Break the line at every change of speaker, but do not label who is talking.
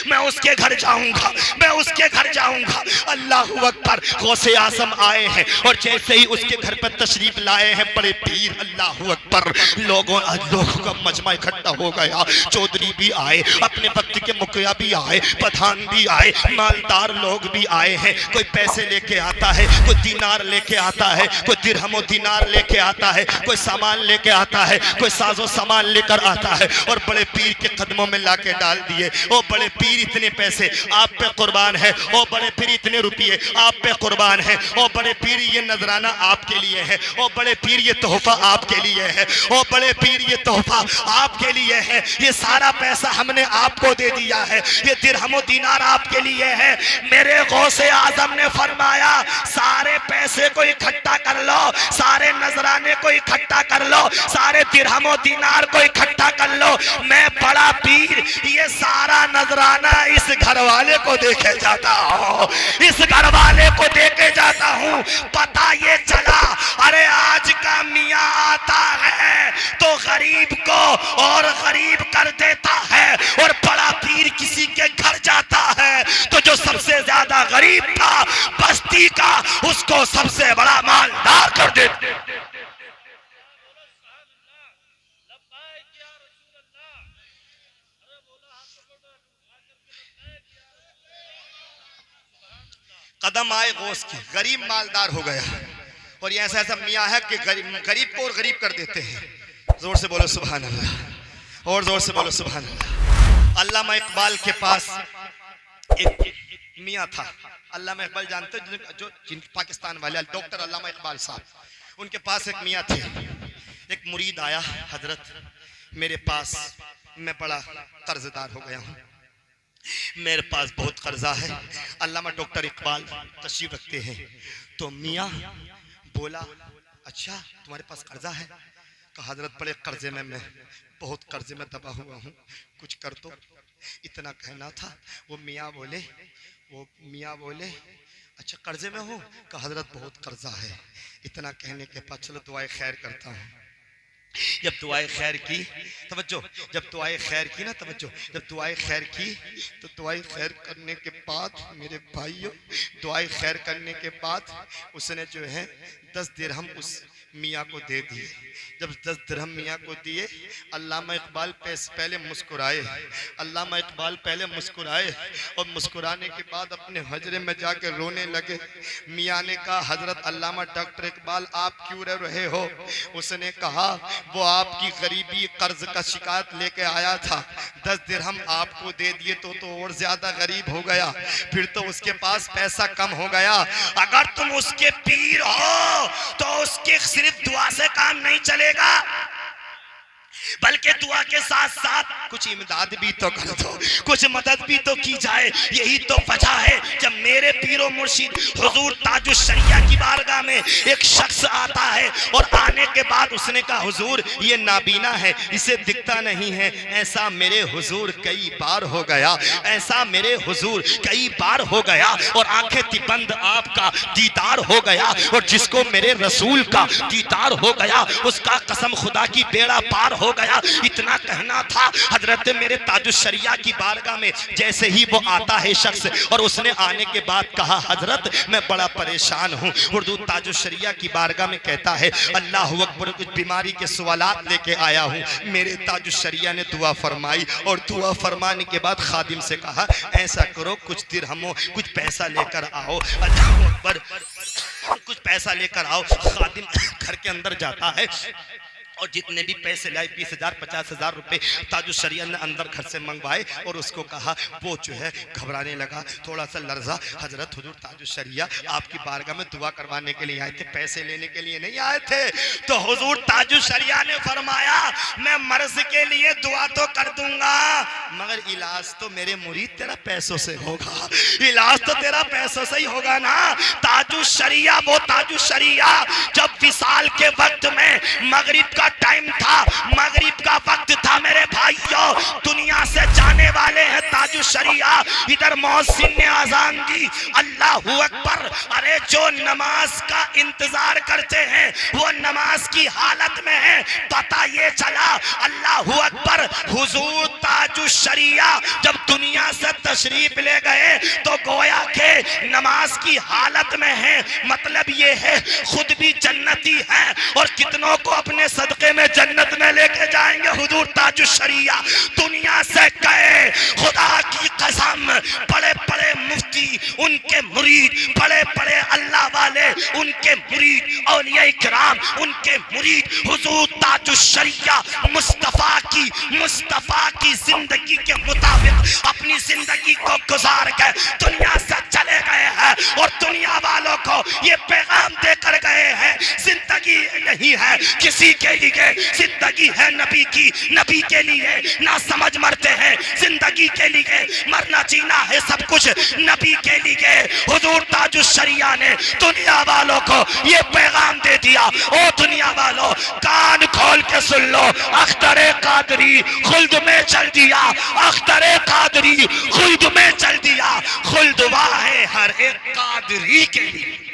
मैं उसके घर जाऊंगा, मैं उसके घर जाऊंगा। अल्लाहू अकबर। गौसे आजम आए हैं और जैसे ही उसके घर पर तशरीफ लाए हैं बड़े पीर, अल्लाहू अकबर, लोगों का मजमा इकट्ठा हो गया। चौधरी भी आए, अपने वक्त के मुखिया भी आए, प्रधान भी आए, मालदार लोग भी आए हैं। कोई पैसे लेके आता है, कोई दीनार लेके आता है, कोई दिरहम दीनार लेके आता है, कोई सामान लेके आता है, कोई साजो सामान लेकर आता है और बड़े पीर के कदमों में लाके डाल दिए। ओ बड़े पीर इतने पैसे आप पे कुर्बान है, ओ बड़े पीर इतने रुपये आप पे कुर्बान है, ओ बड़े पीर ये नजराना आपके लिए है, ओ बड़े पीर ये तोहफा आपके लिए है, ओ बड़े पीर ये तोहफा आपके लिए है, ये सारा पैसा हमने आपको दे दिया है, ये दिरहम दीनार आपके लिए है। मेरे गौसे आजम ने फरमाया सारे पैसे को इकट्ठा कर लो, सारे नजराने को इकट्ठा कर लो, सारे दिरहम दीनार को इकट्ठा कर लो। मैं बड़ा पीर ये सारा नजराना इस घर वाले को देके जाता हूँ, इस घर वाले को देके जाता हूँ। पता ये चला, अरे आज का मियाँ आता है तो गरीब को और गरीब कर देता है, और बड़ा पीर किसी के घर जाता है तो जो सबसे ज्यादा गरीब था बस्ती का उसको सबसे बड़ा मालदार कर देते। कदम आए गौस के, गरीब मालदार हो गया। और ये ऐसा ऐसा मियाँ है कि गरीब को और गरीब कर देते हैं। जोर से बोलो सुभान अल्लाह, और जोर से बोलो सुभान अल्लाह। अल्लामा इकबाल के पास एक मियाँ था। अल्लामा इकबाल जानते जो पाकिस्तान वाले डॉक्टर अल्लामा इकबाल साहब, उनके पास एक मियाँ थे। एक मुरीद आया, हजरत मेरे पास मैं बड़ा कर्जदार हो गया हूँ, मेरे पास बहुत कर्जा है। अल्लामा डॉक्टर इकबाल तशरीफ रखते हैं। तो मियाँ बोला अच्छा तुम्हारे पास कर्जा है? कहा हजरत बड़े कर्जे में, मैं बहुत कर्जे में दबा हुआ हूँ, कुछ कर दो, इतना कहना था। वो मियाँ बोले अच्छा कर्जे में हो? कहा हजरत बहुत कर्जा है। इतना कहने के बाद चलो दुआए खैर करता हूँ। जब दुआए खैर की, तवज्जो, जब दुआए खैर की ना, तवज्जो, जब दुआए खैर की तो दुआए खैर करने के बाद मेरे भाइयों, दुआए खैर करने के बाद उसने जो है 10 दिरहम उस मियाँ को दे दिए। जब 10 दिरहम मियाँ को दिए, अल्लामा इकबाल पहले मुस्कुराए, अल्लामा इकबाल पहले मुस्कुराए और मुस्कुराने के बाद अपने हजरे में जाके रोने लगे। मियाँ ने कहा हजरत अल्लामा डॉक्टर इकबाल आप क्यों रो रहे हो? उसने कहा वो आपकी गरीबी कर्ज का शिकायत लेके आया था, 10 दिरहम आपको दे दिए तो और ज्यादा गरीब हो गया, फिर तो उसके पास पैसा कम हो गया। अगर तुम उसके पीर हो तो उसके सिर्फ दुआ से काम नहीं चलेगा, बल्कि दुआ के साथ साथ कुछ इमदाद भी तो कर दो, कुछ मदद भी तो की जाए। यही तो वजह है जब मेरे पीरो मुर्शिद हुजूर ताजुश शरिया की बारगाह में एक शख्स आता है और आने के बाद उसने कहा हुजूर ये नाबीना है, इसे दिखता नहीं है। ऐसा मेरे हुजूर कई बार हो गया, ऐसा मेरे हुजूर कई बार हो गया, और आंखें तिबंद आपका दीदार हो गया, और जिसको मेरे रसूल का दीदार हो गया उसका कसम खुदा की बेड़ा पार हो गया। इतना कहना था। हजरत मेरे ताजुश शरिया की बारगाह में जैसे ही वो आता है शख्स, और उसने आने के बाद कहा हजरत मैं बड़ा परेशान हूँ। उर्दू ताजुश शरिया की बारगाह में कहता है अल्लाह अकबर, कुछ बीमारी के सवालात लेके आया हूँ। मेरे ताजुश शरिया ने दुआ फरमाई, और दुआ फरमाने के बाद खादिम से कहा ऐसा करो कुछ दिरहमों कुछ पैसा लेकर आओ। अल्लाह अकबर, कुछ पैसा लेकर आओ। खादिम घर के अंदर जाता है और जितने भी पैसे लाए 20,000 50,000 रुपए ताजुश शरिया ने अंदर घर से मंगवाए, और उसको कहा। वो जो है घबराने लगा, थोड़ा सा लर्जा। हजरत हुजूर ताजुश शरिया आपकी बारगाह में दुआ करवाने के लिए आए थे, पैसे लेने के लिए नहीं आए थे। तो हुजूर ताजुश शरिया ने फरमाया मैं मर्ज के लिए दुआ तो कर दूंगा, मगर इलाज तो मेरे मुरीद तेरा पैसों से होगा, इलाज तो तेरा पैसों से ही होगा ना। ताजुश शरिया, वो ताजुश शरिया जब विसाल के वक्त में मगरिब का टाइम था, मगरिब का वक्त था मेरे भाइयों, दुनिया से जाने वाले हैं ताजुश शरिया।
इधर मौसिन ने आजान दी, अल्लाहू अकबर। अरे जो नमाज का इंतजार करते हैं वो नमाज की हालत में है। पता ये चला अल्लाहू अकबर हुजूर ताजुश शरिया जब दुनिया से तशरीफ ले गए तो गोया के नमाज की हालत में है। मतलब ये है खुद भी जन्नती है और कितनों को अपने सदके में जन्नत में लेके जाएंगे हुजूर ताजुश शरिया। दुनिया से गए, खुदा की कसम, बड़े बड़े मुफ्ती उनके मुरीद, बड़े बड़े अल्लाह वाले उनके मुरीद, औलिया किराम उनके मुरीद हुजूर ताजुश शरिया मुस्तफा की जिंदगी के मुताबिक अपनी जिंदगी को गुजार कर दुनिया से चले गए हैं और दुनिया वालों को ये पैगाम देकर गए हैं जिंदगी नहीं है किसी के लिए, जिंदगी है नबी की, नबी के लिए ना समझ मरते हैं, जिंदगी के लिए मरना जीना है सब कुछ नबी के लिए। हुजूर ताजुश शरिया ने दुनिया वालों को ये पैगाम दे दिया। ओ दुनिया वालों कान खोल के सुन लो, अख्तरे कादरी खुल्द में चल दिया, अख्तरे कादरी खुल्द में चल दिया, खुल्दवा है हर एक कादरी के लिए।